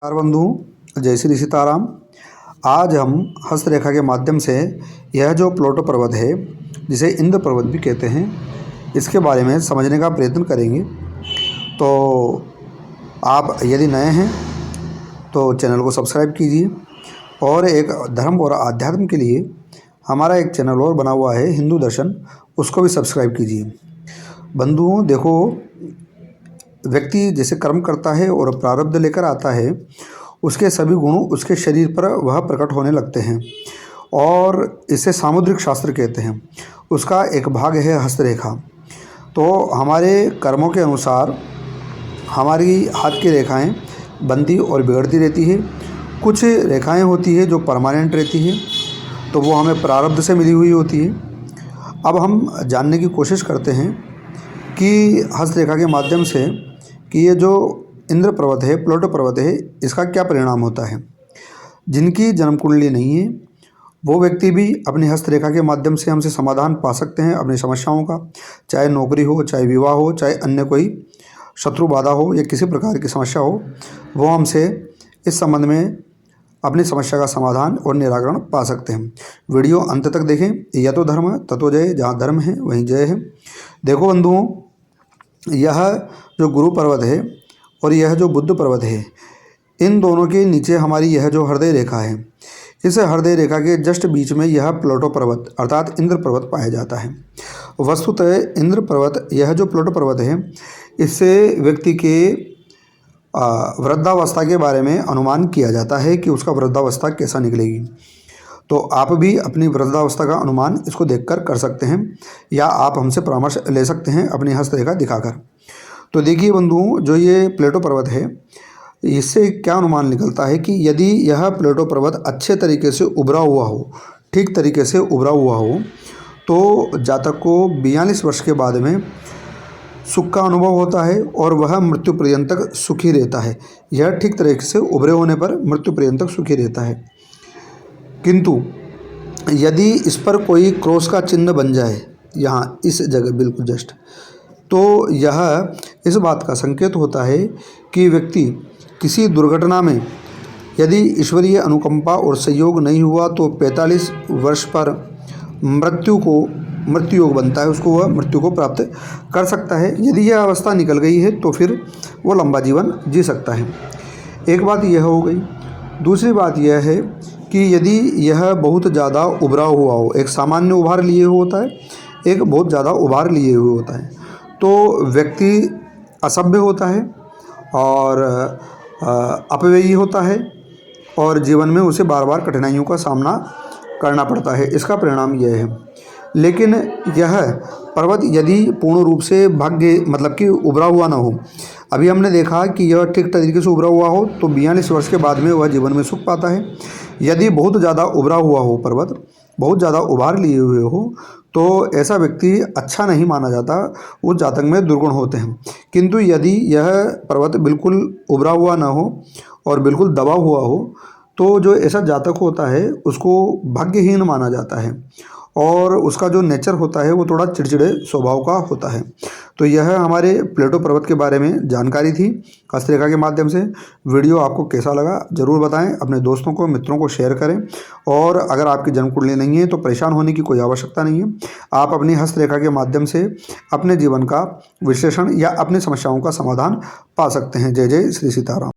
नमस्कार बंधु, जय श्री सीताराम। आज हम हस्तरेखा के माध्यम से यह जो प्लूटो पर्वत है, जिसे इंद्र पर्वत भी कहते हैं, इसके बारे में समझने का प्रयत्न करेंगे। तो आप यदि नए हैं तो चैनल को सब्सक्राइब कीजिए, और एक धर्म और आध्यात्म के लिए हमारा एक चैनल और बना हुआ है हिंदू दर्शन, उसको भी सब्सक्राइब कीजिए। बंधुओं देखो, व्यक्ति जैसे कर्म करता है और प्रारब्ध लेकर आता है, उसके सभी गुण उसके शरीर पर वह प्रकट होने लगते हैं, और इसे सामुद्रिक शास्त्र कहते हैं। उसका एक भाग है हस्तरेखा। तो हमारे कर्मों के अनुसार हमारी हाथ की रेखाएं बनती और बिगड़ती रहती है। कुछ रेखाएं होती है जो परमानेंट रहती है, तो वो हमें प्रारब्ध से मिली हुई होती है। अब हम जानने की कोशिश करते हैं कि हस्तरेखा के माध्यम से कि ये जो इंद्र पर्वत है, प्लूटो पर्वत है, इसका क्या परिणाम होता है। जिनकी जन्म कुंडली नहीं है वो व्यक्ति भी अपनी हस्तरेखा के माध्यम से हमसे समाधान पा सकते हैं अपनी समस्याओं का। चाहे नौकरी हो, चाहे विवाह हो, चाहे अन्य कोई शत्रु बाधा हो या किसी प्रकार की समस्या हो, वो हमसे इस संबंध में अपनी समस्या का समाधान और निराकरण पा सकते हैं। वीडियो अंत तक देखें। यह तो धर्म है ततो जय, जहाँ धर्म है वहीं जय है। देखो बंधुओं, यह जो गुरु पर्वत है और यह जो बुद्ध पर्वत है, इन दोनों के नीचे हमारी यह जो हृदय रेखा है, इस हृदय रेखा के जस्ट बीच में यह प्लूटो पर्वत अर्थात इंद्र पर्वत पाया जाता है। वस्तुतः इंद्र पर्वत, यह जो प्लूटो पर्वत है, इससे व्यक्ति के वृद्धावस्था के बारे में अनुमान किया जाता है कि उसका वृद्धावस्था कैसा निकलेगी। तो आप भी अपनी वृद्धावस्था का अनुमान इसको देखकर कर सकते हैं, या आप हमसे परामर्श ले सकते हैं अपनी हस्तरेखा दिखाकर। तो देखिए बंधुओं, जो ये प्लूटो पर्वत है, इससे क्या अनुमान निकलता है कि यदि यह प्लूटो पर्वत अच्छे तरीके से उभरा हुआ हो, ठीक तरीके से उभरा हुआ हो, तो जातक को 42 वर्ष के बाद में सुख का अनुभव होता है और वह मृत्यु पर्यंत तक सुखी रहता है। यह ठीक तरीके से उभरे होने पर मृत्यु पर्यंत तक सुखी रहता है। किंतु यदि इस पर कोई क्रॉस का चिन्ह बन जाए, यहाँ इस जगह बिल्कुल जस्ट, तो यह इस बात का संकेत होता है कि व्यक्ति किसी दुर्घटना में, यदि ईश्वरीय अनुकंपा और सहयोग नहीं हुआ, तो 45 वर्ष पर मृत्यु योग बनता है, उसको वह मृत्यु को प्राप्त कर सकता है। यदि यह अवस्था निकल गई है तो फिर वो लंबा जीवन जी सकता है। एक बात यह हो गई। दूसरी बात यह है कि यदि यह बहुत ज़्यादा उभरा हुआ हो, एक सामान्य उभार लिए हुए होता है, एक बहुत ज़्यादा उभार लिए हुए होता है, तो व्यक्ति असभ्य होता है और अपव्ययी होता है, और जीवन में उसे बार बार कठिनाइयों का सामना करना पड़ता है। इसका परिणाम यह है। लेकिन यह पर्वत यदि पूर्ण रूप से भाग्य मतलब कि उभरा हुआ ना हो, अभी हमने देखा कि यह ठीक तरीके से उभरा हुआ हो, तो 42 वर्ष के बाद में वह जीवन में सुख पाता है। यदि बहुत ज़्यादा उभरा हुआ हो पर्वत, बहुत ज़्यादा उभार लिए हुए हो, तो ऐसा व्यक्ति अच्छा नहीं माना जाता, उस जातक में दुर्गुण होते हैं। किंतु यदि यह पर्वत बिल्कुल उभरा हुआ ना हो और बिल्कुल दबा हुआ हो, तो जो ऐसा जातक होता है उसको भाग्यहीन माना जाता है, और उसका जो नेचर होता है वो थोड़ा चिड़चिड़े स्वभाव का होता है। तो यह हमारे प्लूटो पर्वत के बारे में जानकारी थी हस्तरेखा के माध्यम से। वीडियो आपको कैसा लगा ज़रूर बताएं, अपने दोस्तों को, मित्रों को शेयर करें। और अगर आपकी जन्म कुंडली नहीं है तो परेशान होने की कोई आवश्यकता नहीं है। आप अपनी हस्तरेखा के माध्यम से अपने जीवन का विश्लेषण या अपनी समस्याओं का समाधान पा सकते हैं। जय जय श्री सीताराम।